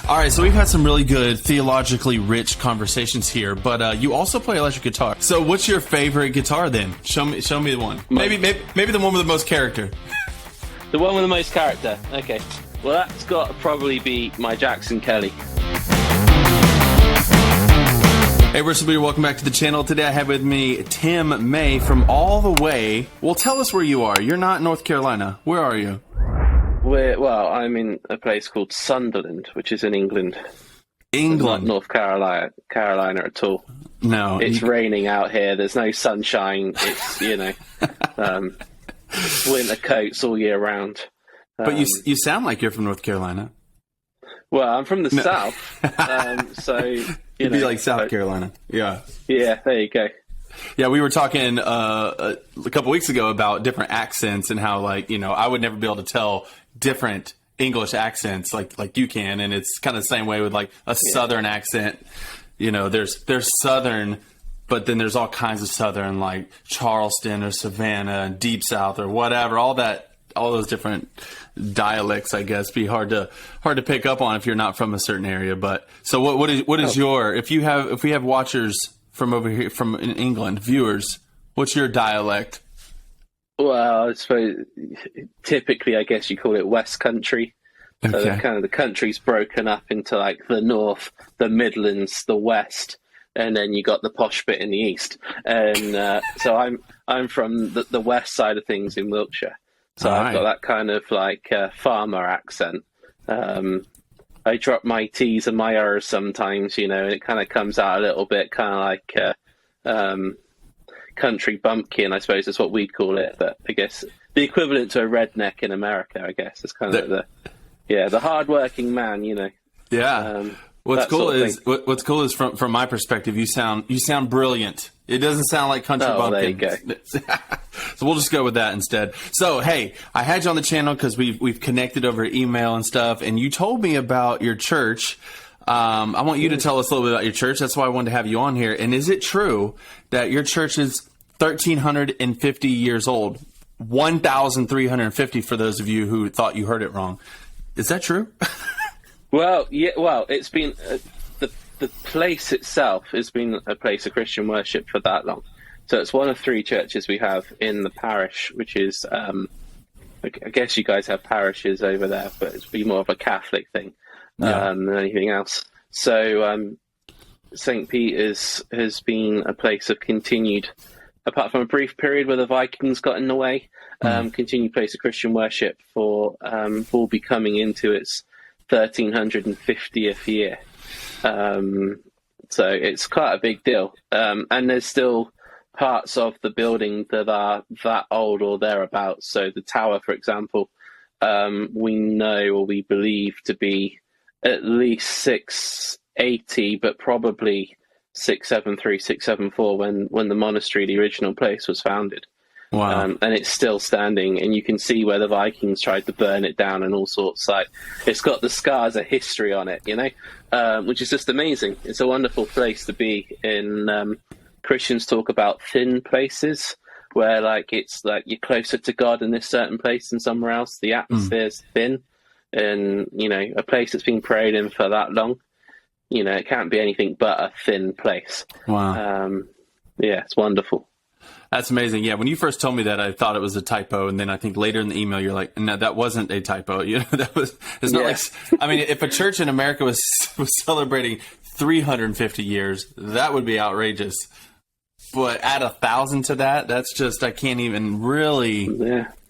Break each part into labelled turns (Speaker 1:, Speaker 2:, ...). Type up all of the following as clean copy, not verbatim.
Speaker 1: All right, so we've had some really good theologically rich conversations here, but you also play electric guitar. So what's your favorite guitar then? Show me the one. Maybe the one with the most character.
Speaker 2: The one with the most character. Okay. Well, that's got to probably be my Jackson Kelly.
Speaker 1: Hey, Worship, welcome back to the channel. Today I have with me Tim May from all the way. Well, tell us where you are. You're not in North Carolina. Where are you?
Speaker 2: I'm in a place called Sunderland, which is in England.
Speaker 1: England.
Speaker 2: Not North Carolina at all.
Speaker 1: No.
Speaker 2: It's raining out here. There's no sunshine. It's, winter coats all year round.
Speaker 1: But you sound like you're from North Carolina.
Speaker 2: Well, I'm from the South, so...
Speaker 1: It'd be like South Carolina. Yeah.
Speaker 2: Yeah, there you go.
Speaker 1: Yeah, we were talking a couple weeks ago about different accents and how, I would never be able to tell different English accents like you can, and it's kind of the same way with a Southern accent. There's Southern, but then there's all kinds of Southern, like Charleston or Savannah and Deep South or whatever. All those different dialects, I guess, be hard to pick up on if you're not from a certain area. But so what is your, if we have watchers from over here from in England, viewers, what's your dialect?
Speaker 2: Well, I suppose typically, I guess you call it West Country. So
Speaker 1: Okay.
Speaker 2: the country's broken up into the North, the Midlands, the West, and then you got the posh bit in the East. And so I'm from the West side of things in Wiltshire. So I've got that kind of farmer accent. I drop my T's and my R's sometimes, and it kind of comes out a little bit kind of country bumpkin, I suppose is what we'd call it. But I guess the equivalent to a redneck in America, I guess, is kind of the hardworking man,
Speaker 1: Yeah. What's cool is from my perspective, you sound brilliant. It doesn't sound like country bumpkin.
Speaker 2: There you go.
Speaker 1: So we'll just go with that instead. So, hey, I had you on the channel because we've connected over email and stuff, and you told me about your church. I want you to tell us a little bit about your church. That's why I wanted to have you on here. And is it true that your church is 1,350 years old? 1,350 for those of you who thought you heard it wrong. Is that true?
Speaker 2: Well, yeah. Well, it's been the place itself has been a place of Christian worship for that long. So it's one of 3 churches we have in the parish, which is I guess you guys have parishes over there, but it's be more of a Catholic thing than anything else. So St. Peter's has been a place of continued, apart from a brief period where the Vikings got in the way, continued place of Christian worship for be coming into its 1350th year. So it's quite a big deal. And there's still parts of the building that are that old or thereabouts. So the tower, for example, we know or we believe to be at least 680, but probably 673, 674 when the monastery, the original place, was founded.
Speaker 1: Wow.
Speaker 2: And it's still standing, and you can see where the Vikings tried to burn it down and all sorts. It's got the scars of history on it, which is just amazing. It's a wonderful place to be in. Christians talk about thin places where it's you're closer to God in this certain place than somewhere else. The atmosphere's thin, and a place that's been prayed in for that long, it can't be anything but a thin place.
Speaker 1: Wow.
Speaker 2: It's wonderful.
Speaker 1: That's amazing. Yeah, when you first told me that, I thought it was a typo, and then I think later in the email you're like, "No, that wasn't a typo." That was. It's not like. I mean, if a church in America was celebrating 350 years, that would be outrageous. But add 1,000 to that, that's just, I can't even really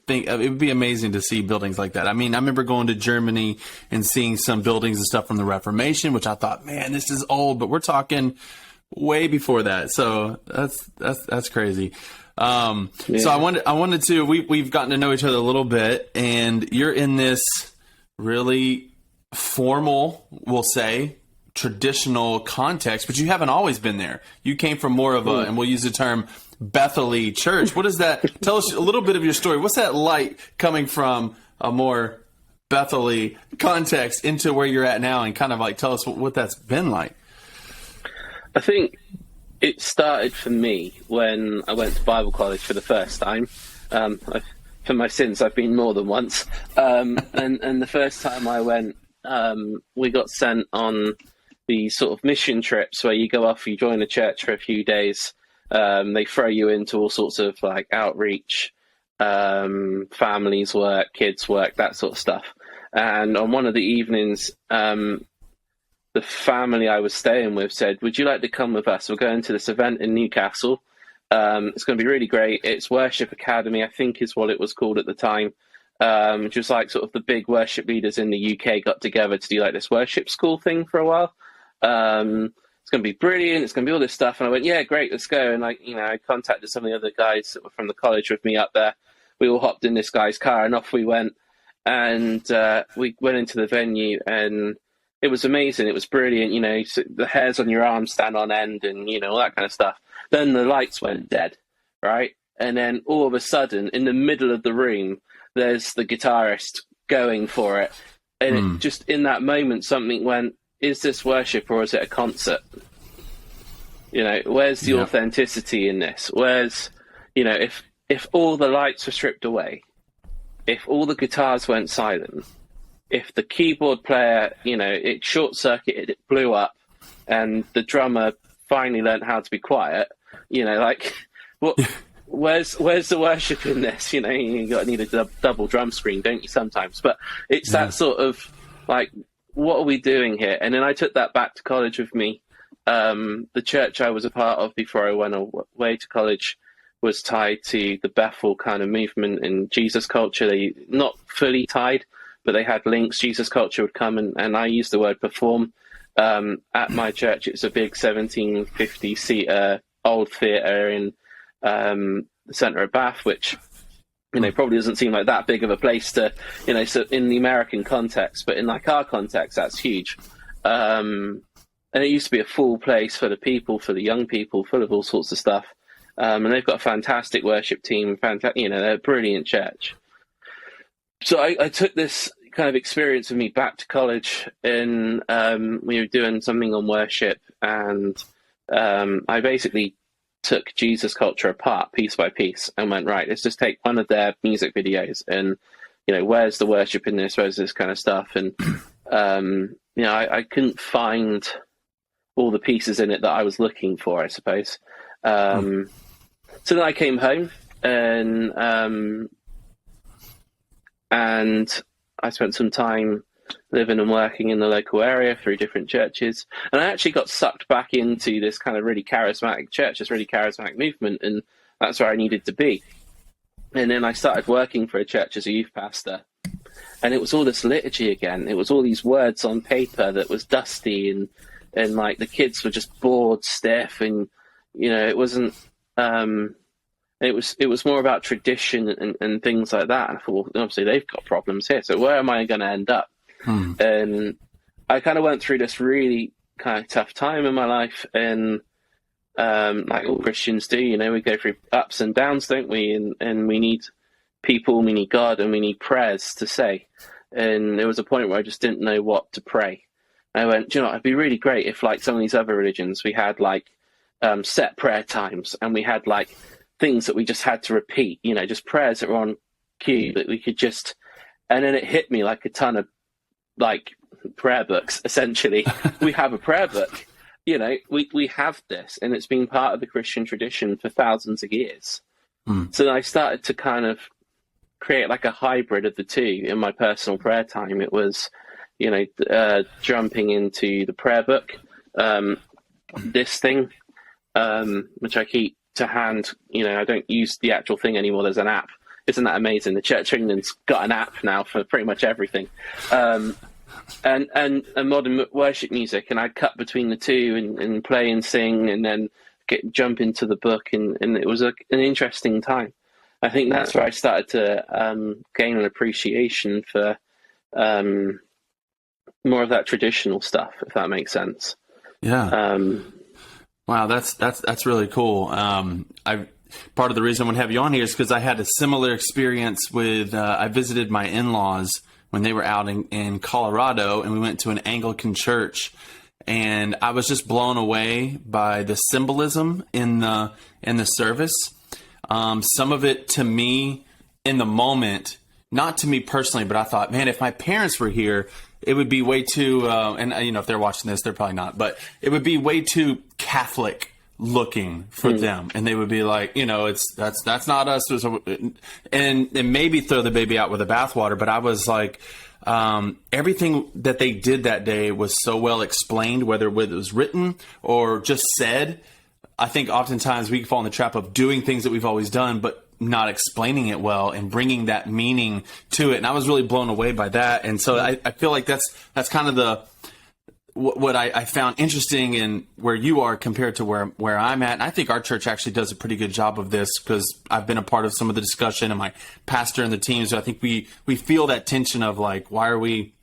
Speaker 1: think. It would be amazing to see buildings like that. I mean, I remember going to Germany and seeing some buildings and stuff from the Reformation, which I thought, man, this is old. But we're talking way before that, so that's crazy. So I wanted to. We've gotten to know each other a little bit, and you're in this really formal, we'll say, traditional context, but you haven't always been there. You came from more of a, and we'll use the term, Bethany Church. What is that? Tell us a little bit of your story. What's that like coming from a more Bethany context into where you're at now, and kind of tell us what that's been like?
Speaker 2: I think it started for me when I went to Bible college for the first time. For my sins, I've been more than once. And the first time I went, we got sent on these sort of mission trips where you go off, you join a church for a few days. They throw you into all sorts of like outreach, families work, kids work, that sort of stuff. And on one of the evenings, the family I was staying with said, "Would you like to come with us? We're going to this event in Newcastle. It's going to be really great. It's Worship Academy, I think is what it was called at the time. Which was like sort of the big worship leaders in the UK got together to do like this worship school thing for a while. It's going to be brilliant. It's going to be all this stuff." And I went, "Yeah, great, let's go." And like, I contacted some of the other guys that were from the college with me up there. We all hopped in this guy's car and off we went. And we went into the venue and it was amazing. It was brilliant. So the hairs on your arms stand on end and, all that kind of stuff. Then the lights went dead, right? And then all of a sudden, in the middle of the room, there's the guitarist going for it. And it just, in that moment, something went, is this worship or is it a concert? Where's the authenticity in this? Where's, if all the lights were stripped away, if all the guitars went silent, if the keyboard player, it short-circuited, it blew up, and the drummer finally learned how to be quiet, what... Where's the worship in this? You need a double drum screen, don't you, sometimes? But it's that sort of like, what are we doing here? And then I took that back to college with me. The church I was a part of before I went away to college was tied to the Bethel kind of movement in Jesus culture. They not fully tied, but they had links. Jesus culture would come and I used the word perform. At my church, it's a big 1750-seater old theatre in the centre of Bath, which probably doesn't seem like that big of a place to so in the American context, but in like our context, that's huge. And it used to be a full place for the people, for the young people, full of all sorts of stuff. And they've got a fantastic worship team, they're a brilliant church. So I took this kind of experience with me back to college, and we were doing something on worship, and I basically took Jesus culture apart piece by piece and went, right, let's just take one of their music videos and where's the worship in this, where's this kind of stuff. And I couldn't find all the pieces in it that I was looking for, I suppose. So then I came home and I spent some time living and working in the local area through different churches. And I actually got sucked back into this kind of really charismatic church, this really charismatic movement, and that's where I needed to be. And then I started working for a church as a youth pastor. And it was all this liturgy again. It was all these words on paper that was dusty, and like the kids were just bored, stiff, and it wasn't it was more about tradition and things like that. And I thought, well, obviously they've got problems here, so where am I going to end up? And I kind of went through this really kind of tough time in my life, and like all Christians do, we go through ups and downs, don't we? And we need people, we need God, and we need prayers to say. And there was a point where I just didn't know what to pray. I went, it'd be really great if, like some of these other religions, we had like set prayer times, and we had like things that we just had to repeat, just prayers that were on cue that we could just. And then it hit me like a ton of like prayer books. Essentially, we have a prayer book. We have this, and it's been part of the Christian tradition for thousands of years. So I started to kind of create like a hybrid of the two in my personal prayer time. It was, jumping into the prayer book, this thing, which I keep to hand. I don't use the actual thing anymore. There's an app. Isn't that amazing? The Church of England's got an app now for pretty much everything. And modern worship music, and I cut between the two and play and sing, and then jump into the book, and it was an interesting time. I think that's where I started to gain an appreciation for more of that traditional stuff, if that makes sense.
Speaker 1: Yeah. Wow, that's really cool. Part of the reason I want to have you on here is because I had a similar experience with, I visited my in-laws when they were out in Colorado, and we went to an Anglican church, and I was just blown away by the symbolism in the service. Some of it, to me, in the moment, not to me personally, but I thought, man, if my parents were here, it would be way too, and if they're watching this, they're probably not, but it would be way too Catholic looking for them, and they would be like, that's not us, and maybe throw the baby out with the bathwater. But I was like, everything that they did that day was so well explained, whether it was written or just said. I think oftentimes we fall in the trap of doing things that we've always done, but not explaining it well and bringing that meaning to it. And I was really blown away by that. And so I feel like that's kind of what I found interesting in where you are compared to where I'm at. And I think our church actually does a pretty good job of this, because I've been a part of some of the discussion, and my pastor and the team. So I think we feel that tension of like, why are we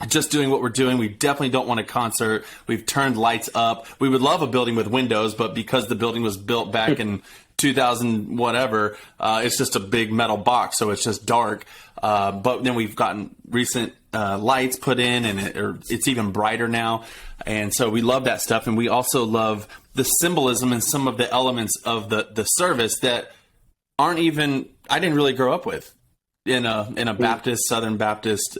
Speaker 1: just doing what we're doing? We definitely don't want a concert. We've turned lights up. We would love a building with windows, but because the building was built back in 2000 whatever, it's just a big metal box, so it's just dark. But then we've gotten recent lights put in, and it's even brighter now. And so we love that stuff, and we also love the symbolism and some of the elements of the service that aren't even, I didn't really grow up with in a Baptist, Southern Baptist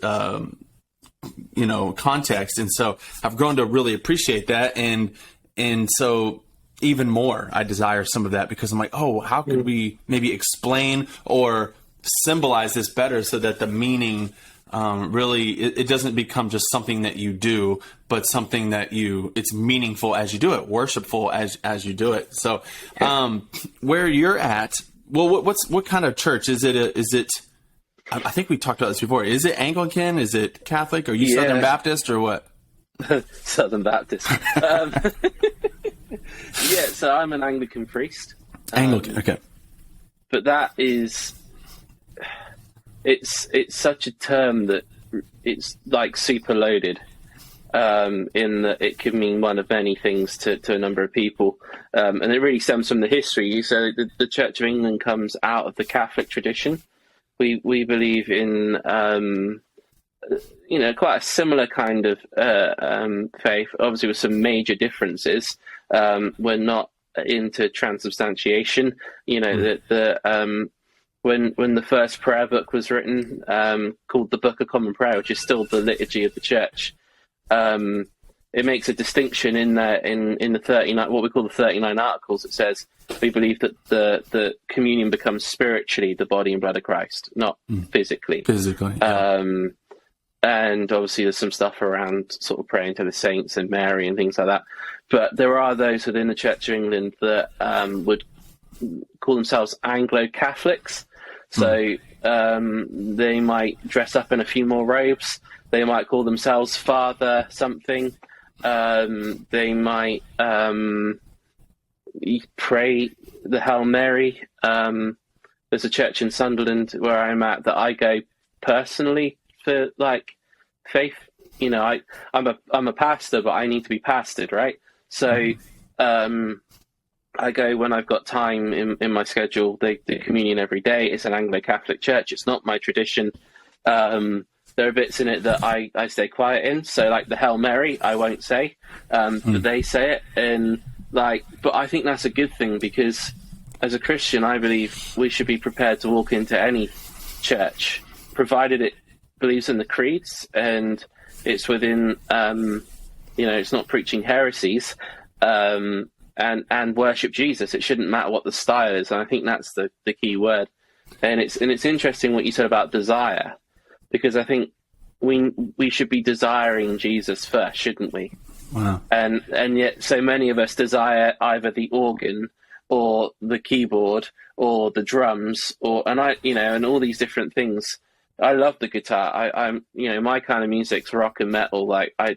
Speaker 1: context. And so I've grown to really appreciate that. And so even more, I desire some of that, because I'm like, oh, how could we maybe explain or symbolize this better so that the meaning really, it doesn't become just something that you do, but something that it's meaningful as you do it, worshipful as you do it. So where you're at, well, what kind of church is it? I think we talked about this before. Is it Anglican? Is it Catholic? Are you Southern Baptist or what?
Speaker 2: Southern Baptist. So I'm an Anglican priest.
Speaker 1: Anglican, okay.
Speaker 2: But that is, it's such a term that it's like super loaded, in that it can mean one of many things to a number of people. And it really stems from the history. So the Church of England comes out of the Catholic tradition. We believe in, quite a similar kind of faith, obviously with some major differences. We're not into transubstantiation. When the first prayer book was written, called the Book of Common Prayer, which is still the liturgy of the church, it makes a distinction in there in the 39, what we call the 39 Articles. It says we believe that the communion becomes spiritually the body and blood of Christ, not physically.
Speaker 1: Yeah.
Speaker 2: And obviously there's some stuff around sort of praying to the saints and Mary and things like that. But there are those within the Church of England that would call themselves Anglo-Catholics. So they might dress up in a few more robes. They might call themselves Father something. They might pray the Hail Mary. There's a church in Sunderland where I'm at that I go personally for like faith. I'm a pastor, but I need to be pastored, right? So I go when I've got time in my schedule. They do communion every day. It's an Anglo-Catholic church. It's not my tradition. There are bits in it that I stay quiet in. So like the Hail Mary, I won't say, but they say it. And but I think that's a good thing, because as a Christian, I believe we should be prepared to walk into any church, provided it believes in the creeds and it's within, it's not preaching heresies, and worship Jesus. It shouldn't matter what the style is. And I think that's the key word. And it's interesting what you said about desire, because I think we should be desiring Jesus first, shouldn't we?
Speaker 1: Wow.
Speaker 2: And yet so many of us desire either the organ or the keyboard or the drums and all these different things. I love the guitar. I'm my kind of music's rock and metal. Like I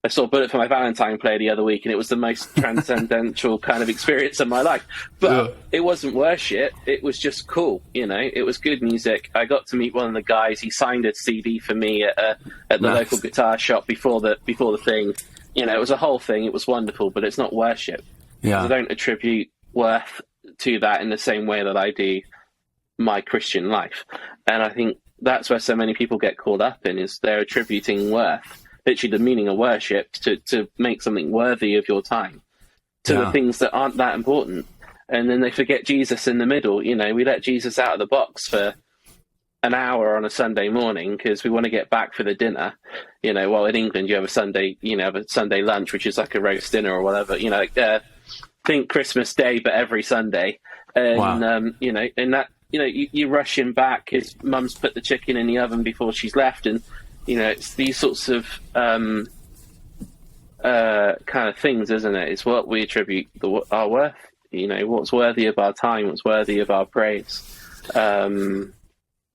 Speaker 2: saw Bullet for My Valentine play the other week, and it was the most transcendental kind of experience of my life. But It wasn't worship. It was just cool. It was good music. I got to meet one of the guys. He signed a CD for me at the local guitar shop before the thing. It was a whole thing. It was wonderful, but it's not worship.
Speaker 1: Yeah.
Speaker 2: I don't attribute worth to that in the same way that I do my Christian life. And I think that's where so many people get caught up in, is they're attributing worth, literally the meaning of worship, to make something worthy of your time, to the things that aren't that important. And then they forget Jesus in the middle. We let Jesus out of the box for an hour on a Sunday morning because we want to get back for the dinner. Well, in England you have a Sunday, have a Sunday lunch, which is like a roast dinner or whatever. Think Christmas Day, but every Sunday. And
Speaker 1: Wow.
Speaker 2: And that you rush him back. His mum's put the chicken in the oven before she's left, and it's these sorts of kind of things, isn't it? It's what we attribute our worth. What's worthy of our time, what's worthy of our praise.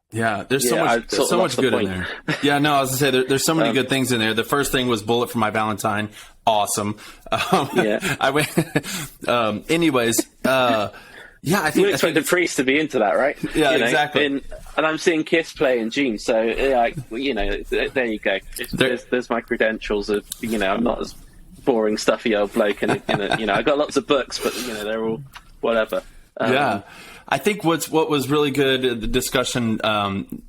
Speaker 1: Yeah, there's so much good in there. Yeah, no, I was gonna say there's so many good things in there. The first thing was Bullet for My Valentine, awesome. I went. Anyways, yeah, I think
Speaker 2: you expect the priest to be into that, right?
Speaker 1: Yeah, exactly.
Speaker 2: And I'm seeing Kiss play in June, so there you go. There's my credentials of I'm not as boring, stuffy old bloke, and I got lots of books, but they're all whatever.
Speaker 1: Yeah. I think what was really good, the discussion,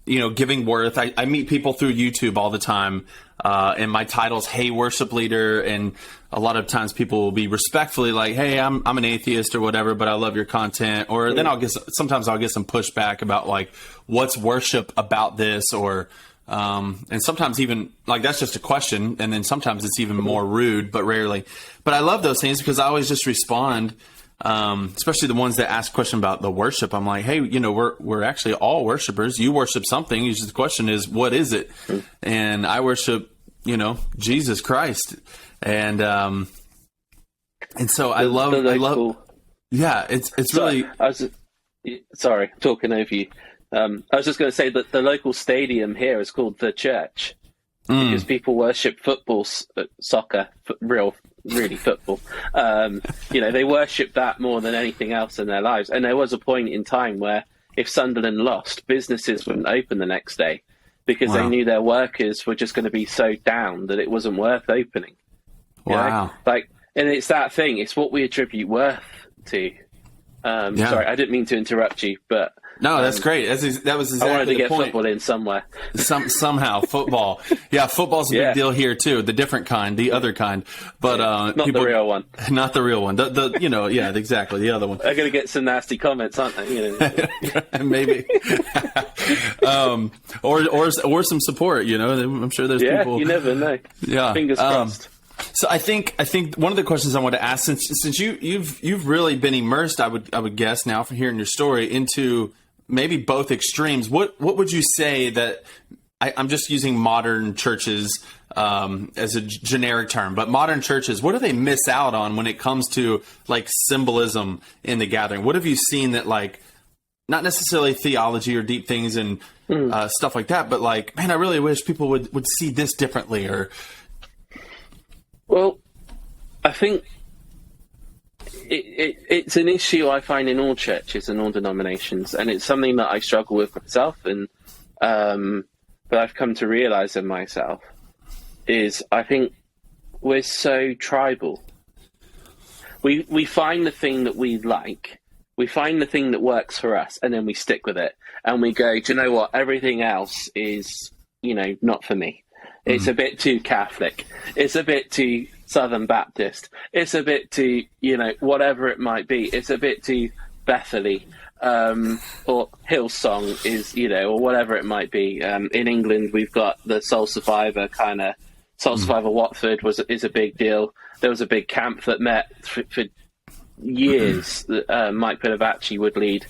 Speaker 1: giving worth. I meet people through YouTube all the time, and my title's Hey Worship Leader, and a lot of times people will be respectfully like, hey, I'm an atheist or whatever, but I love your content. Or then sometimes I'll get some pushback about like, what's worship about this? Or, and sometimes even like, that's just a question. And then sometimes it's even more rude, but rarely. But I love those things because I always just respond. Especially the ones that ask question about the worship. I'm like, hey, we're actually all worshipers. You worship something. The question is, what is it? And I worship, Jesus Christ. And so I love,
Speaker 2: cool.
Speaker 1: Yeah, it's really,
Speaker 2: sorry, talking over you. I was just going to say that the local stadium here is called The Church because people worship football, soccer, really football. They worship that more than anything else in their lives. And there was a point in time where if Sunderland lost, businesses wouldn't open the next day because they knew their workers were just going to be so down that it wasn't worth opening.
Speaker 1: Wow.
Speaker 2: And it's that thing. It's what we attribute worth to. Sorry, I didn't mean to interrupt you, but
Speaker 1: no, that's great. That was exactly
Speaker 2: I wanted to get
Speaker 1: point.
Speaker 2: football in somewhere.
Speaker 1: Somehow football. Yeah, football's a big deal here too. The different kind, the other kind, but
Speaker 2: not the real one.
Speaker 1: Not the real one. The exactly the other one.
Speaker 2: They're going to get some nasty comments, aren't they?
Speaker 1: Maybe. Or some support. I'm sure there's people.
Speaker 2: You never know.
Speaker 1: Yeah,
Speaker 2: fingers crossed.
Speaker 1: So I think one of the questions I want to ask, since you've really been immersed, I would guess now from hearing your story into maybe both extremes. What would you say that I'm just using modern churches as a generic term, but modern churches, what do they miss out on when it comes to like symbolism in the gathering? What have you seen that like not necessarily theology or deep things and stuff like that, but like, man, I really wish people would see this differently or.
Speaker 2: Well, I think it's an issue I find in all churches and all denominations, and it's something that I struggle with myself, and but I've come to realize in myself is I think we're so tribal. We find the thing that we like, we find the thing that works for us, and then we stick with it, and we go, do you know what? Everything else is, not for me. It's a bit too Catholic. It's a bit too Southern Baptist. It's a bit too, whatever it might be. It's a bit too Bethany, or Hillsong is, or whatever it might be. In England, we've got the Soul Survivor Soul Survivor Watford is a big deal. There was a big camp that met for years that Mike Pilavachi would lead.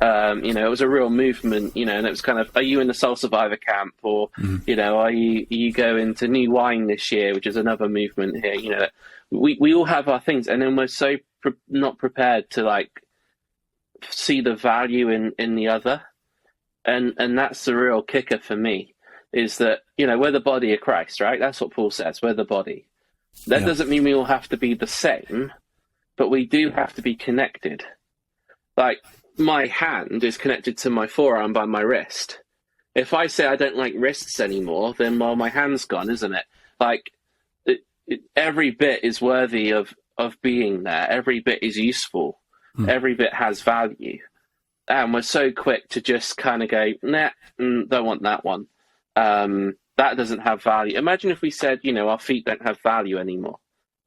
Speaker 2: It was a real movement, and it was kind of, are you in the Soul Survivor camp or, are you going to New Wine this year, which is another movement here, we all have our things, and then we're so not prepared to like see the value in the other. And that's the real kicker for me is that, we're the body of Christ, right? That's what Paul says. We're the body. That doesn't mean we all have to be the same, but we do have to be connected. Like, my hand is connected to my forearm by my wrist. If I say I don't like wrists anymore, then, well, my hand's gone, isn't it? Like, every bit is worthy of being there. Every bit is useful. Every bit has value. And we're so quick to just kind of go, nah, don't want that one. That doesn't have value. Imagine if we said, our feet don't have value anymore.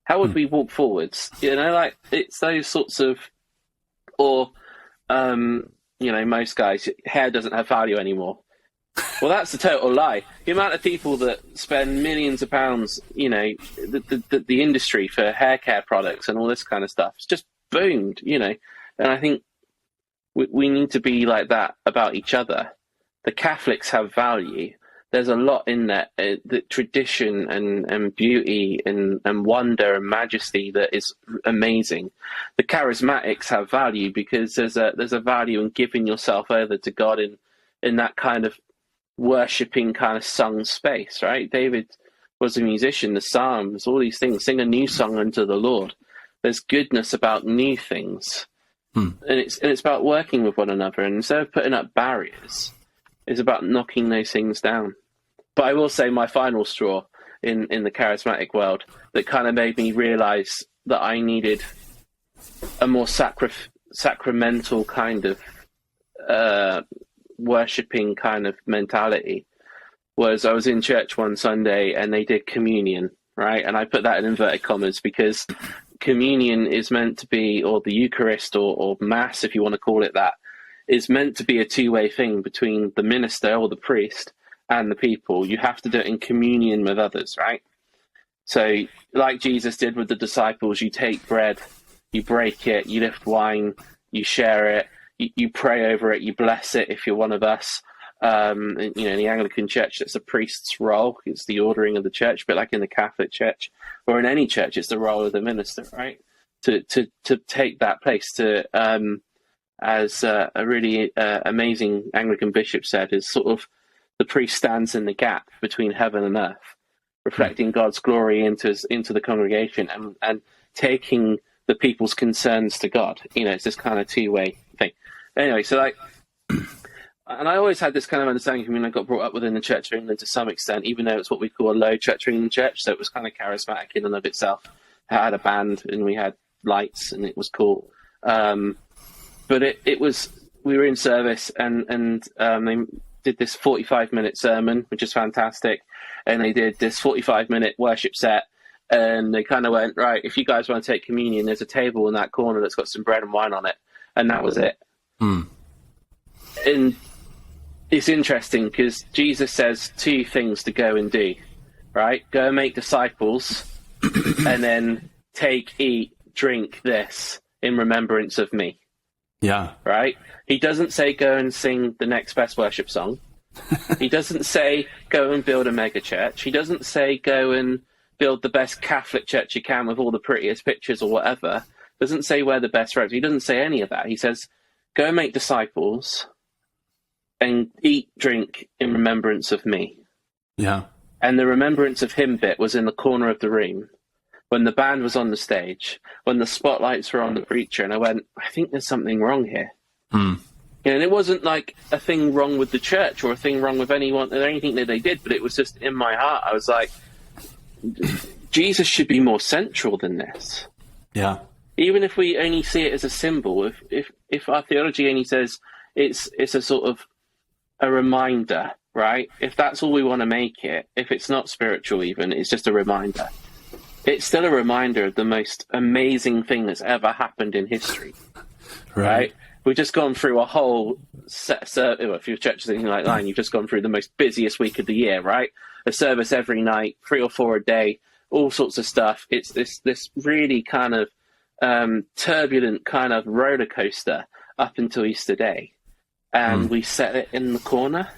Speaker 2: How would we walk forwards? Like, it's those sorts of, or, most guys, hair doesn't have value anymore. Well, that's a total lie. The amount of people that spend millions of pounds, the industry for hair care products and all this kind of stuff, it's just boomed, And I think we need to be like that about each other. The Catholics have value. There's a lot in that, the tradition and beauty and wonder and majesty that is amazing. The charismatics have value because there's a value in giving yourself over to God in that kind of worshipping kind of sung space, right? David was a musician, the Psalms, all these things, sing a new song unto the Lord. There's goodness about new things. And it's about working with one another. And instead of putting up barriers, it's about knocking those things down. But I will say my final straw in the charismatic world that kind of made me realize that I needed a more sacramental kind of worshipping kind of mentality was I was in church one Sunday and they did communion, right? And I put that in inverted commas because communion is meant to be, or the Eucharist or Mass, if you want to call it that, is meant to be a two-way thing between the minister or the priest and the people. You have to do it in communion with others, right? So like Jesus did with the disciples, you take bread, you break it, you lift wine, you share it, you pray over it, you bless it if you're one of us. In the Anglican Church, that's a priest's role. It's the ordering of the church, but like in the Catholic Church or in any church, it's the role of the minister, right? To take that place to, as a really amazing Anglican bishop said, is sort of the priest stands in the gap between heaven and earth, reflecting God's glory into the congregation and taking the people's concerns to God. It's this kind of two-way thing. Anyway, so and I always had this kind of understanding. I got brought up within the Church of England to some extent, even though it's what we call a low Church of England church. So it was kind of charismatic in and of itself. I had a band and we had lights and it was cool. But it was, we were in service and they did this 45-minute sermon, which is fantastic. And they did this 45-minute worship set. And they kind of went, right, if you guys want to take communion, there's a table in that corner that's got some bread and wine on it. And that was it. And it's interesting because Jesus says two things to go and do, right? Go and make disciples and then take, eat, drink this in remembrance of me.
Speaker 1: Yeah.
Speaker 2: Right? He doesn't say go and sing the next best worship song. He doesn't say go and build a mega church. He doesn't say go and build the best Catholic church you can with all the prettiest pictures or whatever. Doesn't say wear the best robes. He doesn't say any of that. He says go and make disciples and eat, drink in remembrance of me.
Speaker 1: Yeah.
Speaker 2: And the remembrance of him bit was in the corner of the room when the band was on the stage, when the spotlights were on the preacher, and I went, I think there's something wrong here. And it wasn't like a thing wrong with the church or a thing wrong with anyone or anything that they did, but it was just in my heart. I was like, Jesus should be more central than this.
Speaker 1: Yeah.
Speaker 2: Even if we only see it as a symbol, if our theology only says it's a sort of a reminder, right? If that's all we want to make it, if it's not spiritual even, it's just a reminder. It's still a reminder of the most amazing thing that's ever happened in history, right? We've just gone through a whole if your church is anything like mine, you've just gone through the most busiest week of the year, right? A service every night, 3 or 4 a day, all sorts of stuff. It's this really kind of turbulent kind of roller coaster up until Easter Day. And we set it in the corner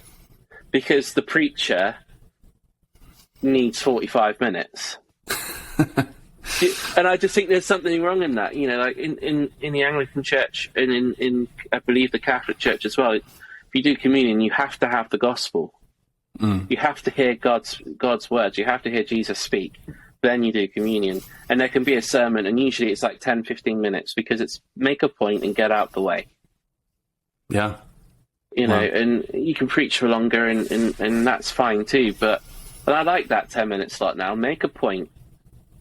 Speaker 2: because the preacher needs 45 minutes. And I just think there's something wrong in that, like in the Anglican Church and in I believe the Catholic Church as well. If you do communion, you have to have the gospel. You have to hear God's words. You have to hear Jesus speak. Then you do communion. And there can be a sermon, and usually it's like 10, 15 minutes because it's make a point and get out the way.
Speaker 1: Yeah.
Speaker 2: And you can preach for longer and that's fine too. But I like that 10-minute slot now. Make a point.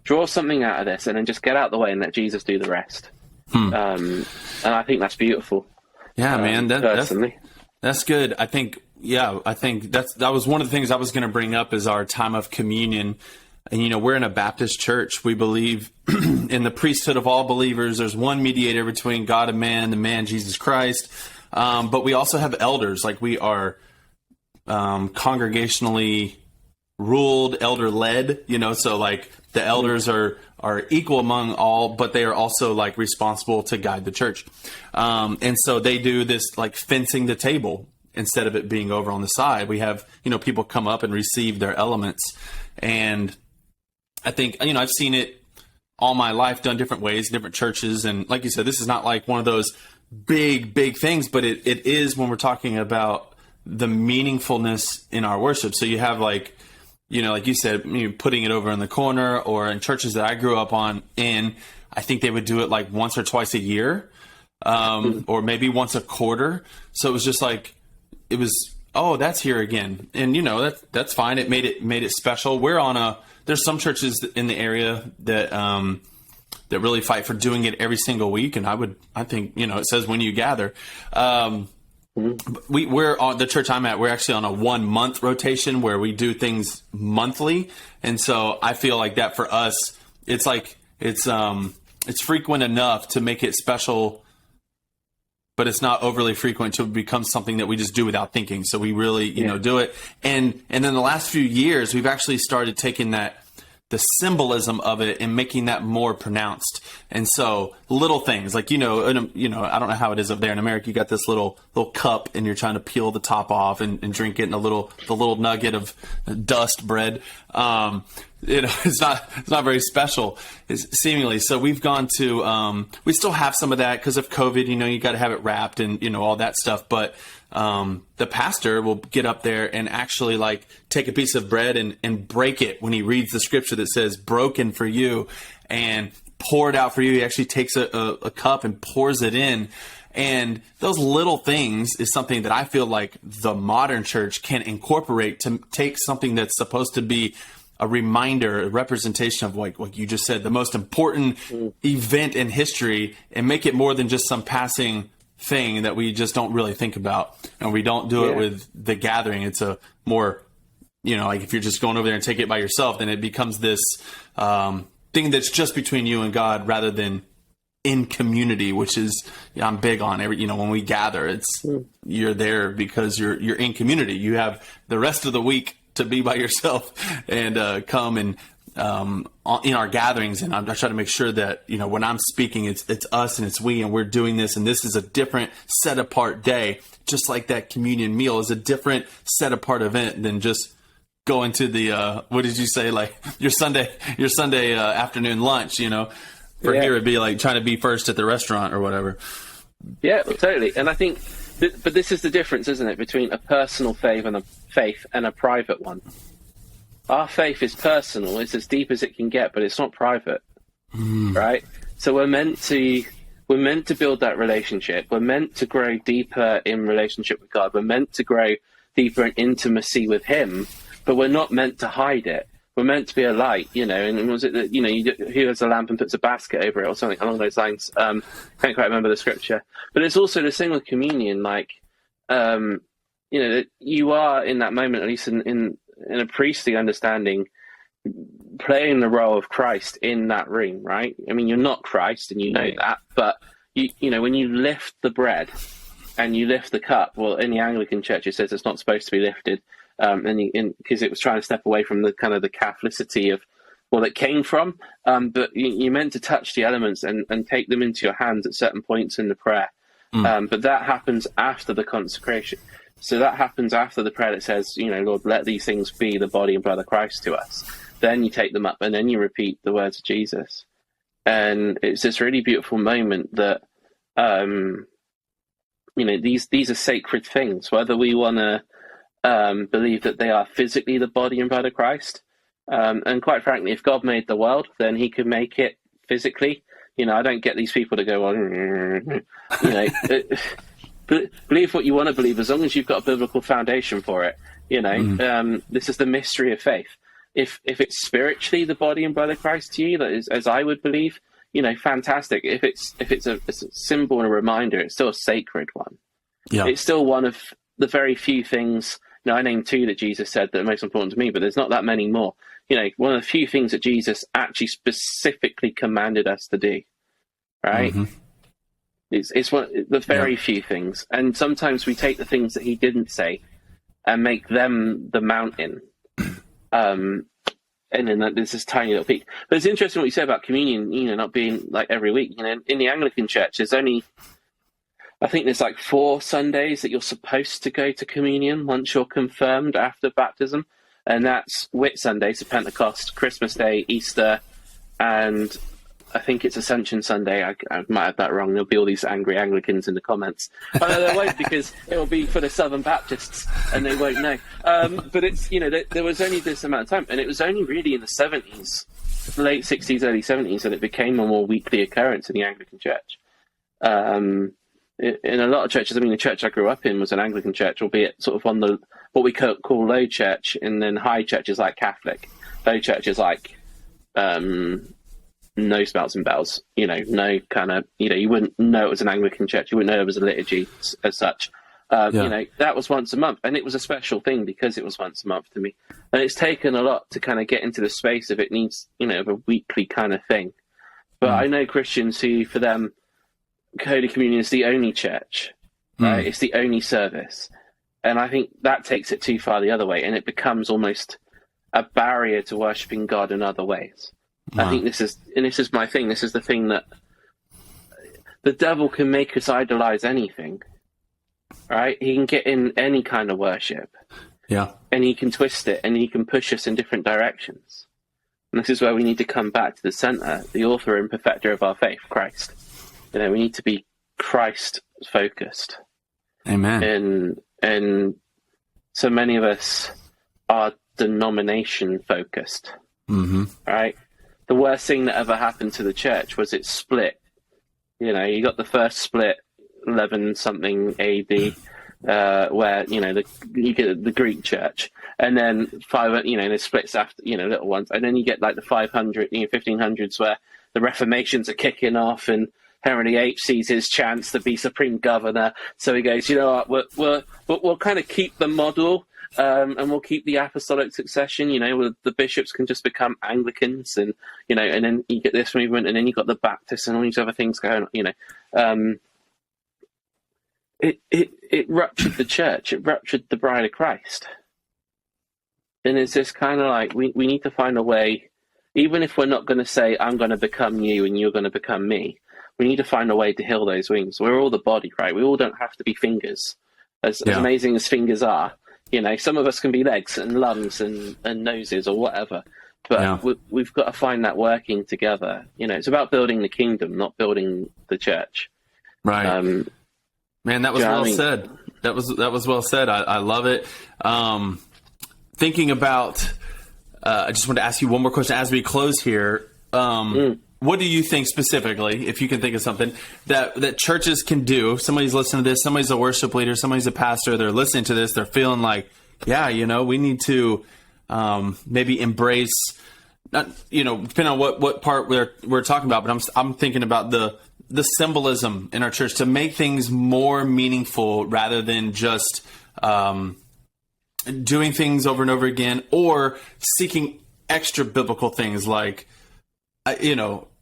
Speaker 2: Draw something out of this and then just get out the way and let Jesus do the rest. And I think that's beautiful.
Speaker 1: Yeah, man.
Speaker 2: Personally.
Speaker 1: That's good. I think that was one of the things I was going to bring up is our time of communion. And, we're in a Baptist church. We believe in the priesthood of all believers. There's one mediator between God and man, the man, Jesus Christ. But we also have elders. Like we are congregationally ruled, elder led, so like the elders are equal among all, but they are also like responsible to guide the church. And so they do this like fencing the table instead of it being over on the side. We have, people come up and receive their elements. And I think, I've seen it all my life done different ways, different churches. And like you said, this is not like one of those big things, but it is when we're talking about the meaningfulness in our worship. So you have like, like you said, putting it over in the corner, or in churches that I grew up in, I think they would do it like once or twice a year, or maybe once a quarter. So it was just like, it was, oh, that's here again. And that's fine. It made it special. There's some churches in the area that really fight for doing it every single week. And I think, it says when you gather, we're on the church I'm at. We're actually on a 1 month rotation where we do things monthly. And so I feel like that for us, it's like, it's frequent enough to make it special, but it's not overly frequent to become something that we just do without thinking. So we really, do it. And then the last few years, we've actually started taking the symbolism of it and making that more pronounced. And so little things like, I don't know how it is up there in America. You got this little cup and you're trying to peel the top off and drink it in the little nugget of dust bread. It's not very special, seemingly. So we've gone to, we still have some of that because of COVID, you got to have it wrapped and, all that stuff. But the pastor will get up there and actually like take a piece of bread and break it when he reads the scripture that says broken for you and pour it out for you. He actually takes a cup and pours it in. And those little things is something that I feel like the modern church can incorporate to take something that's supposed to be a reminder, a representation of like what you just said, the most important event in history, and make it more than just some passing thing that we just don't really think about. And we don't do it with the gathering. It's a more, like if you're just going over there and take it by yourself, then it becomes this thing that's just between you and God rather than in community, which is, I'm big on when we gather, it's you're there because you're in community. You have the rest of the week to be by yourself and come and in our gatherings. And I try to make sure that, when I'm speaking, it's us and it's we, and we're doing this. And this is a different set apart day, just like that communion meal is a different set apart event than just going to the, what did you say? Like your Sunday afternoon lunch, for here it'd be like trying to be first at the restaurant or whatever.
Speaker 2: Yeah, totally. And I think, but this is the difference, isn't it, between a personal faith and a private one. Our faith is personal; it's as deep as it can get, but it's not private, right? So we're meant to build that relationship. We're meant to grow deeper in relationship with God. We're meant to grow deeper in intimacy with Him, but we're not meant to hide it. We're meant to be a light, And was it that who has a lamp and puts a basket over it, or something along those lines? Can't quite remember the scripture, but it's also the same with communion. Like, you are in that moment, at least in a priestly understanding, playing the role of Christ in that room, right? I mean, you're not Christ, and you know that, but when you lift the bread and you lift the cup, well, in the Anglican Church, it says it's not supposed to be lifted. Because it was trying to step away from the kind of the Catholicity of it came from, but you're meant to touch the elements and take them into your hands at certain points in the prayer. But that happens after the consecration. So that happens after the prayer that says, Lord, let these things be the body and blood of Christ to us. Then you take them up and then you repeat the words of Jesus. And it's this really beautiful moment that, these are sacred things, whether we want to believe that they are physically the body and blood of Christ. And quite frankly, if God made the world, then He could make it physically. I don't get these people to go on, believe what you want to believe, as long as you've got a biblical foundation for it. This is the mystery of faith. If it's spiritually the body and blood of Christ to you, that is, as I would believe, fantastic. If it's a symbol and a reminder, it's still a sacred one. Yeah. It's still one of the very few things. I named two that Jesus said that are most important to me, but there's not that many more. One of the few things that Jesus actually specifically commanded us to do, right? Mm-hmm. It's one of the very few things. And sometimes we take the things that He didn't say and make them the mountain. And then there's this tiny little peak. But it's interesting what you say about communion, not being like every week. In the Anglican Church, I think there's like 4 Sundays that you're supposed to go to communion once you're confirmed after baptism. And that's Whit Sunday, so Pentecost, Christmas Day, Easter, and I think it's Ascension Sunday. I might have that wrong. There'll be all these angry Anglicans in the comments. Oh, no, there won't, because it will be for the Southern Baptists, and they won't know. But it's, there was only this amount of time, and it was only really in the 70s, late 60s, early 70s, that it became a more weekly occurrence in the Anglican Church. In a lot of churches, the church I grew up in was an Anglican church, albeit sort of on the what we call low church, and then high church is like Catholic. Low church is like no spouts and bells, no kind of, you wouldn't know it was an Anglican church. You wouldn't know it was a liturgy as such. That was once a month, and it was a special thing because it was once a month to me. And it's taken a lot to kind of get into the space of it needs, of a weekly kind of thing. But I know Christians who, for them, Holy Communion is the only church, right? It's the only service. And I think that takes it too far the other way, and it becomes almost a barrier to worshiping God in other ways. I think this is my thing. This is the thing that the devil can make us idolize anything, right? He can get in any kind of worship, and he can twist it, and he can push us in different directions. And this is where we need to come back to the center, the author and perfecter of our faith, Christ. We need to be Christ focused.
Speaker 1: Amen.
Speaker 2: And so many of us are denomination focused, right? The worst thing that ever happened to the church was it split. You got the first split, 11 something AD, where you get the Greek church, and then it splits after little ones, and then you get like the 500, 1500s, where the Reformations are kicking off, and Henry VIII sees his chance to be supreme governor, so he goes, we'll kind of keep the model. And we'll keep the apostolic succession, where the bishops can just become Anglicans, and and then you get this movement, and then you got the Baptists and all these other things going on. It ruptured the church. It ruptured the bride of Christ. And it's just kind of like we need to find a way, even if we're not going to say I'm going to become you and you're going to become me. We need to find a way to heal those wounds. We're all the body, right? We all don't have to be fingers, as amazing as fingers are. Some of us can be legs and lungs and noses or whatever, but we've got to find that working together. It's about building the kingdom, not building the church.
Speaker 1: Right. Man, that was well said. That was well said. I love it. Thinking about, I just want to ask you one more question as we close here. What do you think specifically, if you can think of something, that churches can do? Somebody's listening to this, somebody's a worship leader, somebody's a pastor, they're listening to this, they're feeling like, we need to maybe embrace, not, depending on what part we're talking about, but I'm thinking about the symbolism in our church to make things more meaningful rather than just doing things over and over again, or seeking extra biblical things like,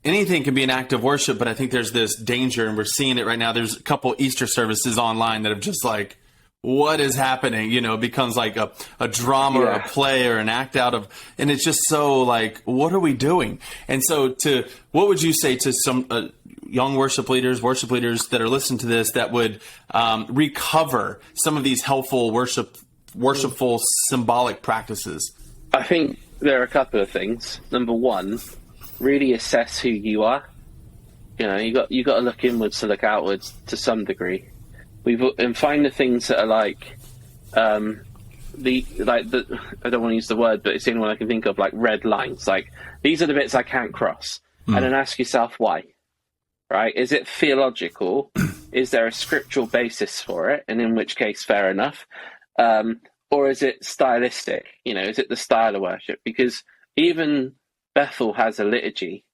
Speaker 1: anything can be an act of worship, but I think there's this danger, and we're seeing it right now. There's a couple Easter services online that have just like, what is happening? Becomes like a drama or a play or an act out of, and it's just so like, what are we doing? And so what would you say to some young worship leaders that are listening to this that would recover some of these helpful worshipful symbolic practices?
Speaker 2: I think there are a couple of things. Number one, really assess who you are. You got to look inwards to look outwards to some degree. And find the things that are like I don't want to use the word, but it's the only one I can think of, like red lines. Like, these are the bits I can't cross. And then ask yourself why. Right? Is it theological? Is there a scriptural basis for it? And in which case, fair enough. Or is it stylistic? Is it the style of worship? Because even Bethel has a liturgy.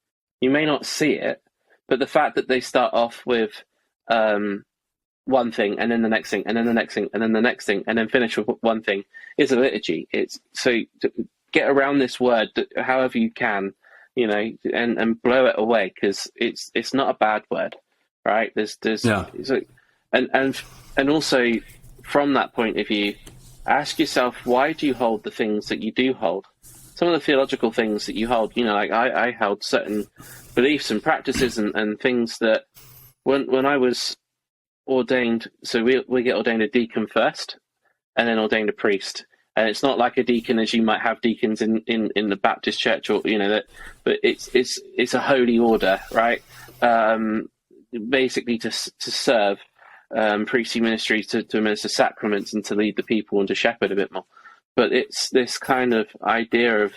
Speaker 2: You may not see it, but the fact that they start off with one thing, and then the next thing, and then the next thing, and then the next thing, and then finish with one thing is a liturgy. It's so to get around this word however you can, and blow it away, because it's not a bad word, right? There's and also from that point of view, ask yourself, why do you hold the things that you do hold? Some of the theological things that you hold, like I held certain beliefs and practices and things that when I was ordained, so we get ordained a deacon first and then ordained a priest. And it's not like a deacon as you might have deacons in the Baptist church, or but it's a holy order, right? Basically to serve priestly ministries, to administer sacraments and to lead the people and to shepherd a bit more. But it's this kind of idea of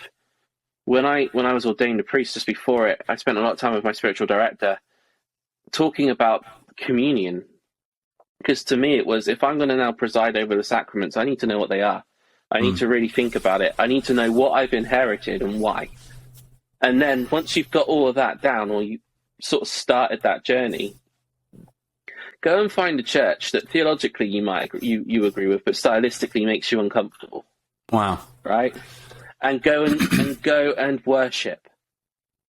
Speaker 2: when I was ordained a priest, just before it, I spent a lot of time with my spiritual director talking about communion. Because to me it was, if I'm going to now preside over the sacraments, I need to know what they are. I need to really think about it. I need to know what I've inherited and why. And then once you've got all of that down, or you sort of started that journey, go and find a church that theologically you might you agree with, but stylistically makes you uncomfortable.
Speaker 1: Wow.
Speaker 2: Right? And go and worship.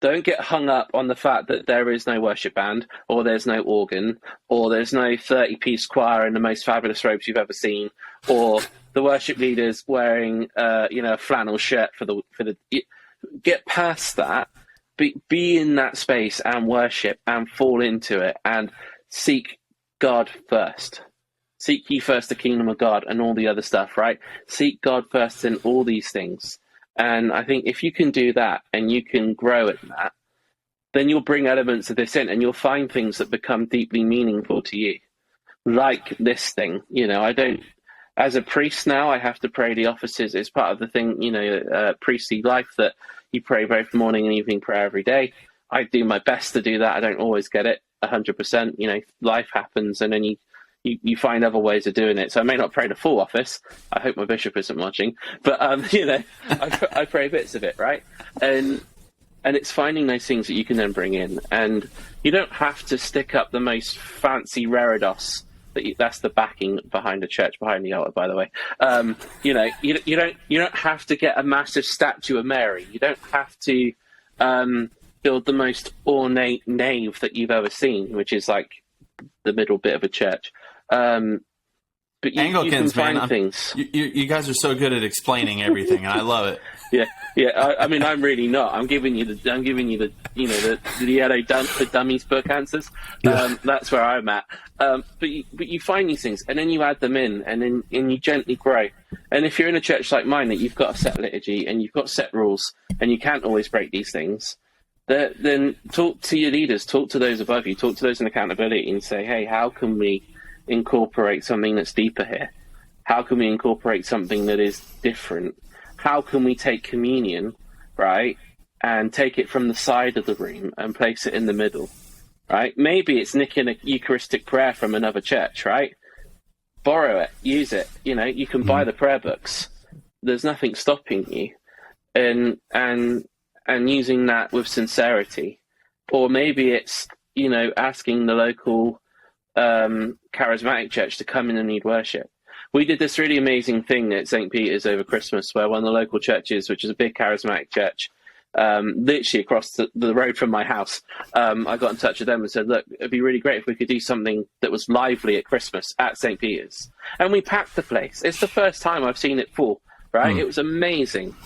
Speaker 2: Don't get hung up on the fact that there is no worship band, or there's no organ, or there's no 30-piece choir in the most fabulous robes you've ever seen, or the worship leaders wearing a flannel shirt for the. Get past that. Be in that space and worship and fall into it and seek God first. Seek ye first the kingdom of God and all the other stuff, right? Seek God first in all these things. And I think if you can do that and you can grow in that, then you'll bring elements of this in and you'll find things that become deeply meaningful to you. Like this thing, I don't, as a priest now, I have to pray the offices. It's part of the thing, priestly life, that you pray both morning and evening prayer every day. I do my best to do that. I don't always get it 100%. Life happens and then you find other ways of doing it. So I may not pray the full office. I hope my bishop isn't watching. But, I pray bits of it, right? And it's finding those things that you can then bring in. And you don't have to stick up the most fancy reredos. That's the backing behind the church, behind the altar, by the way. You don't have to get a massive statue of Mary. You don't have to build the most ornate nave that you've ever seen, which is like the middle bit of a church. But you can find things.
Speaker 1: You guys are so good at explaining everything, and I love it.
Speaker 2: Yeah. I mean, I'm really not. I'm giving you the yellow the dummies book answers. That's where I'm at. But you find these things, and then you add them in, and you gently grow. And if you're in a church like mine that you've got a set liturgy and you've got set rules, and you can't always break these things, then talk to your leaders, talk to those above you, talk to those in accountability, and say, hey, how can we incorporate something that's deeper here? How can we incorporate something that is different? How can we take communion, right, and take it from the side of the room and place it in the middle, right? Maybe it's nicking a Eucharistic prayer from another church, right? Borrow it, use it. You can buy the prayer books. There's nothing stopping you, and using that with sincerity. Or maybe it's asking the local charismatic church to come in and lead worship. We did this really amazing thing at St. Peter's over Christmas, where one of the local churches, which is a big charismatic church, literally across the road from my house, I got in touch with them and said, look, it'd be really great if we could do something that was lively at Christmas at St. Peter's. And we packed the place. It's the first time I've seen it full, right? It was amazing.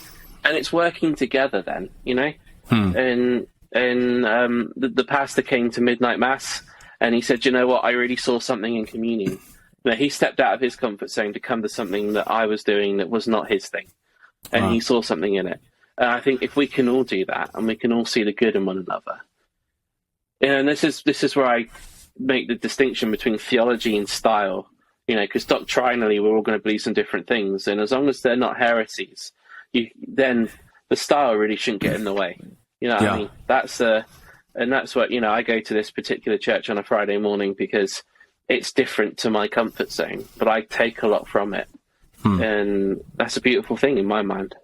Speaker 2: And it's working together then, And the pastor came to midnight mass and he said, you know what, I really saw something in communion. He stepped out of his comfort zone to come to something that I was doing that was not his thing. And he saw something in it. And I think if we can all do that and we can all see the good in one another. And this is where I make the distinction between theology and style, because doctrinally we're all going to believe some different things. And as long as they're not heresies, then the style really shouldn't get in the way. What I mean? That's what, I go to this particular church on a Friday morning because it's different to my comfort zone, but I take a lot from it. And that's a beautiful thing in my mind.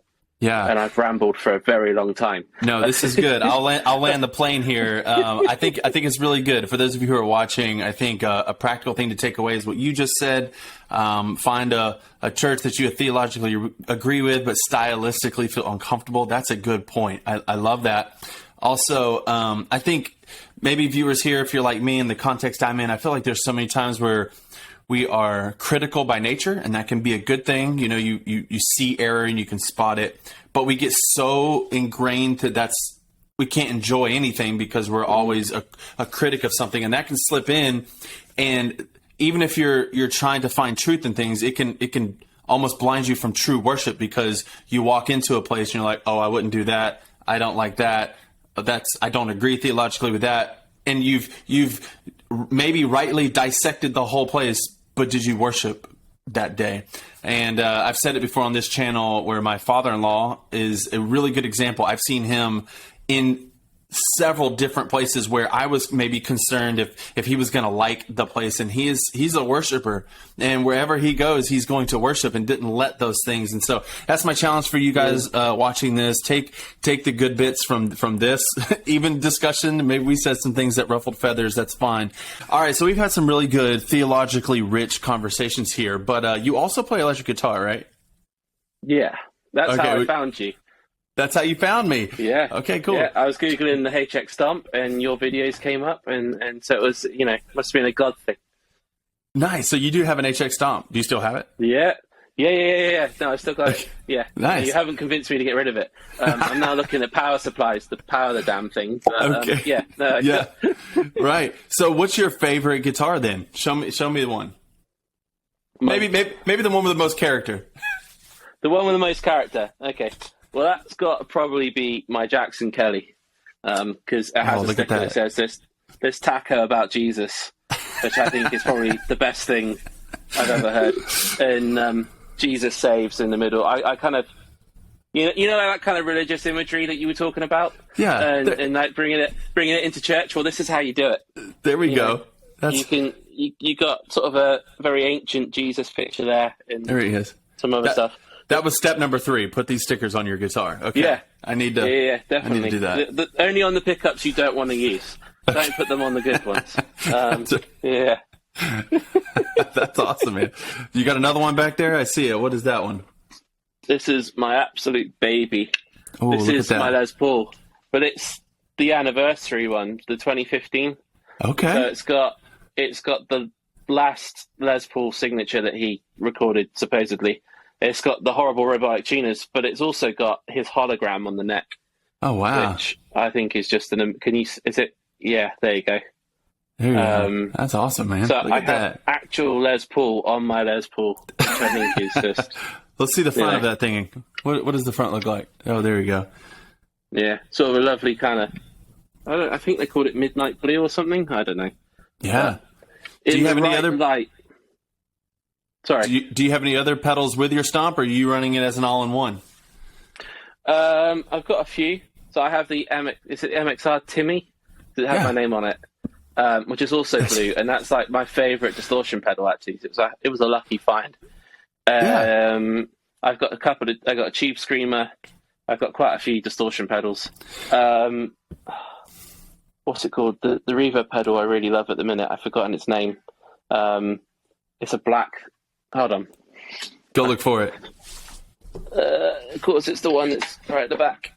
Speaker 2: Yeah. And I've rambled for a very long time.
Speaker 1: No, this is good. I'll land the plane here. I think it's really good. For those of you who are watching, I think a practical thing to take away is what you just said. Find a church that you theologically agree with, but stylistically feel uncomfortable. That's a good point. I love that. Also, I think maybe viewers here, if you're like me in the context I'm in, I feel like there's so many times where we are critical by nature, and that can be a good thing. You know, you see error and you can spot it, but we get so ingrained that we can't enjoy anything because we're always a critic of something, and that can slip in. And even if you're trying to find truth in things, it can almost blind you from true worship, because you walk into a place and you're like, oh, I wouldn't do that. I don't like that. I don't agree theologically with that. And you've maybe rightly dissected the whole place, but did you worship that day? And I've said it before on this channel, where my father-in-law is a really good example. I've seen him in several different places where I was maybe concerned if he was going to like the place, and he's a worshiper, and wherever he goes, he's going to worship, and didn't let those things. And so that's my challenge for you guys watching this. Take the good bits from this, even discussion. Maybe we said some things that ruffled feathers. That's fine. All right. So we've had some really good theologically rich conversations here, but you also play electric guitar, right?
Speaker 2: Yeah. That's how I found you.
Speaker 1: That's how you found me.
Speaker 2: Yeah.
Speaker 1: Okay, cool.
Speaker 2: Yeah, I was Googling the HX Stomp, and your videos came up, and so it was, must have been a God thing.
Speaker 1: Nice. So you do have an HX Stomp. Do you still have it?
Speaker 2: Yeah. No, I still got it. Yeah.
Speaker 1: Nice.
Speaker 2: You haven't convinced me to get rid of it. I'm now looking at power supplies to power the damn thing. But,
Speaker 1: okay.
Speaker 2: Yeah.
Speaker 1: Right. So what's your favorite guitar then? Show me the one. Maybe the one with the most character.
Speaker 2: The one with the most character. Okay. Well, that's got to probably be my Jackson Kelly, because it has a sticker that says this taco about Jesus, which I think is probably the best thing I've ever heard. And Jesus saves in the middle. I kind of, that kind of religious imagery that you were talking about.
Speaker 1: Yeah.
Speaker 2: And like bringing it into church. Well, this is how you do it.
Speaker 1: There we go.
Speaker 2: You got sort of a very ancient Jesus picture there.
Speaker 1: There he is.
Speaker 2: Some other stuff.
Speaker 1: That was step number 3. Put these stickers on your guitar. Okay.
Speaker 2: Yeah.
Speaker 1: I need to.
Speaker 2: Yeah, definitely.
Speaker 1: I need to do that.
Speaker 2: Only on the pickups you don't want to use. Don't put them on the good ones. Yeah.
Speaker 1: That's awesome, man. You got another one back there? I see it. What is that one?
Speaker 2: This is my absolute baby.
Speaker 1: Oh,
Speaker 2: this is my Les Paul, but it's the anniversary one, the 2015.
Speaker 1: Okay.
Speaker 2: So it's got the last Les Paul signature that he recorded, supposedly. It's got the horrible robotic tuners, but it's also got his hologram on the neck.
Speaker 1: Oh, wow.
Speaker 2: Which I think is just yeah, there you go.
Speaker 1: There you go. That's awesome, man.
Speaker 2: So
Speaker 1: Look
Speaker 2: I
Speaker 1: at
Speaker 2: have
Speaker 1: that.
Speaker 2: actual Les Paul on my Les Paul, which I think is just...
Speaker 1: Let's see the front of that thing. What does the front look like? Oh, there we go.
Speaker 2: Yeah, sort of a lovely kind of... I think they called it midnight blue or something. I don't know.
Speaker 1: Yeah. Do you have any other...
Speaker 2: light. Sorry.
Speaker 1: Do you have any other pedals with your Stomp, or are you running it as an all-in-one?
Speaker 2: I've got a few. So I have the MXR Timmy. Does it have my name on it? Which is also blue, and that's like my favorite distortion pedal. Actually, it was a lucky find. I've got I got a Tube Screamer. I've got quite a few distortion pedals. What's it called? The reverb pedal I really love at the minute. I've forgotten its name. It's a black. Hold on.
Speaker 1: Go look for it.
Speaker 2: Of course, it's the one that's right at the back.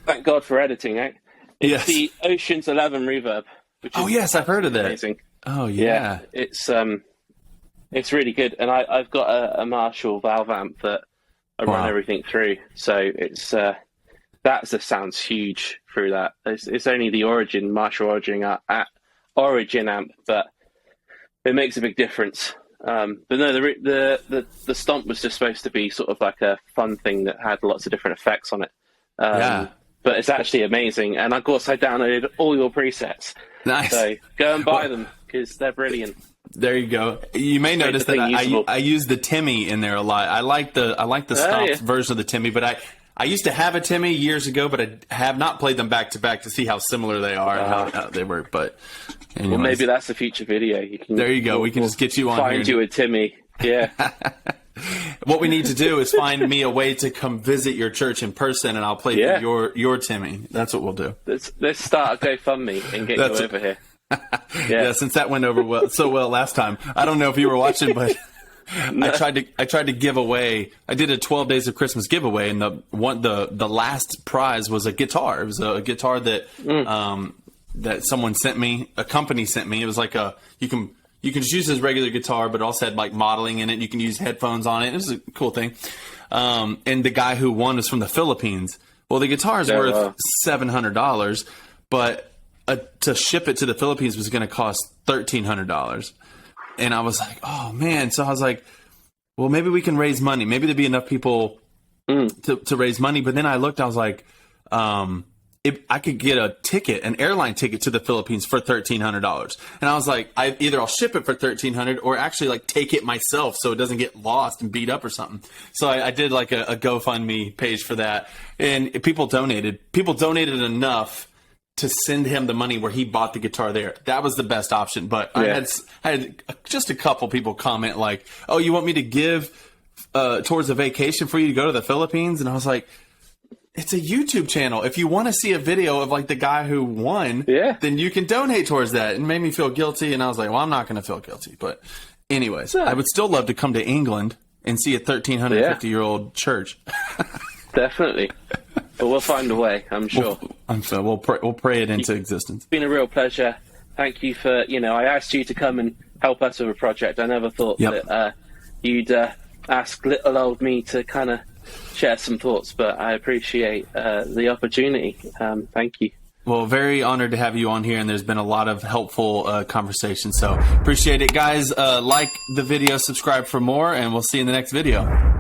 Speaker 2: Thank God for editing, eh? It's the Ocean's 11 reverb. Which is
Speaker 1: yes, I've heard of that.
Speaker 2: Amazing.
Speaker 1: Oh, yeah.
Speaker 2: It's really good. And I've got a Marshall valve amp that I run everything through. So it's that sounds huge through that. It's only the Marshall Origin amp, but it makes a big difference. But no, the Stomp was just supposed to be sort of like a fun thing that had lots of different effects on it. But it's actually amazing. And of course, I downloaded all your presets.
Speaker 1: Nice.
Speaker 2: So go and buy them, because they're brilliant.
Speaker 1: There you go. You may notice that I use the Timmy in there a lot. I like the Stomp version of the Timmy, but I used to have a Timmy years ago, but I have not played them back to back to see how similar they are and how they work. But anyways.
Speaker 2: Well, maybe that's a future video.
Speaker 1: There you go. We can just get you on here.
Speaker 2: Find you a Timmy. Yeah.
Speaker 1: What we need to do is find me a way to come visit your church in person, and I'll play your Timmy. That's what we'll do.
Speaker 2: Let's start a GoFundMe and get you over here.
Speaker 1: Yeah, since that went over so well last time. I don't know if you were watching, but I tried to give away. I did a 12 Days of Christmas giveaway, and the last prize was a guitar. It was a guitar that that someone sent me, a company sent me. It was like you can just use this regular guitar, but it also had like modeling in it. You can use headphones on it. It was a cool thing. And the guy who won was from the Philippines. Well, the guitar is worth $700, but to ship it to the Philippines was going to cost $1,300. And I was like, oh man. So I was like, well, maybe we can raise money. Maybe there'd be enough people to raise money. But then I looked, I was like, I could get an airline ticket to the Philippines for $1,300. And I was like, either I'll ship it for $1,300 or actually like take it myself so it doesn't get lost and beat up or something. So I did like a GoFundMe page for that. And people donated enough to send him the money where he bought the guitar there. That was the best option. But I had just a couple people comment like, oh, you want me to give towards a vacation for you to go to the Philippines? And I was like, it's a YouTube channel. If you want to see a video of like the guy who won, then you can donate towards that. It made me feel guilty. And I was like, well, I'm not going to feel guilty. But anyways, I would still love to come to England and see a 1,350-year-old church.
Speaker 2: Definitely. But we'll find a way, I'm sure.
Speaker 1: We'll pray it into existence.
Speaker 2: It's been a real pleasure. Thank you for, I asked you to come and help us with a project. I never thought that you'd ask little old me to kind of share some thoughts, but I appreciate the opportunity. Thank you.
Speaker 1: Well, very honored to have you on here, and there's been a lot of helpful conversation, so appreciate it. Guys, like the video, subscribe for more, and we'll see you in the next video.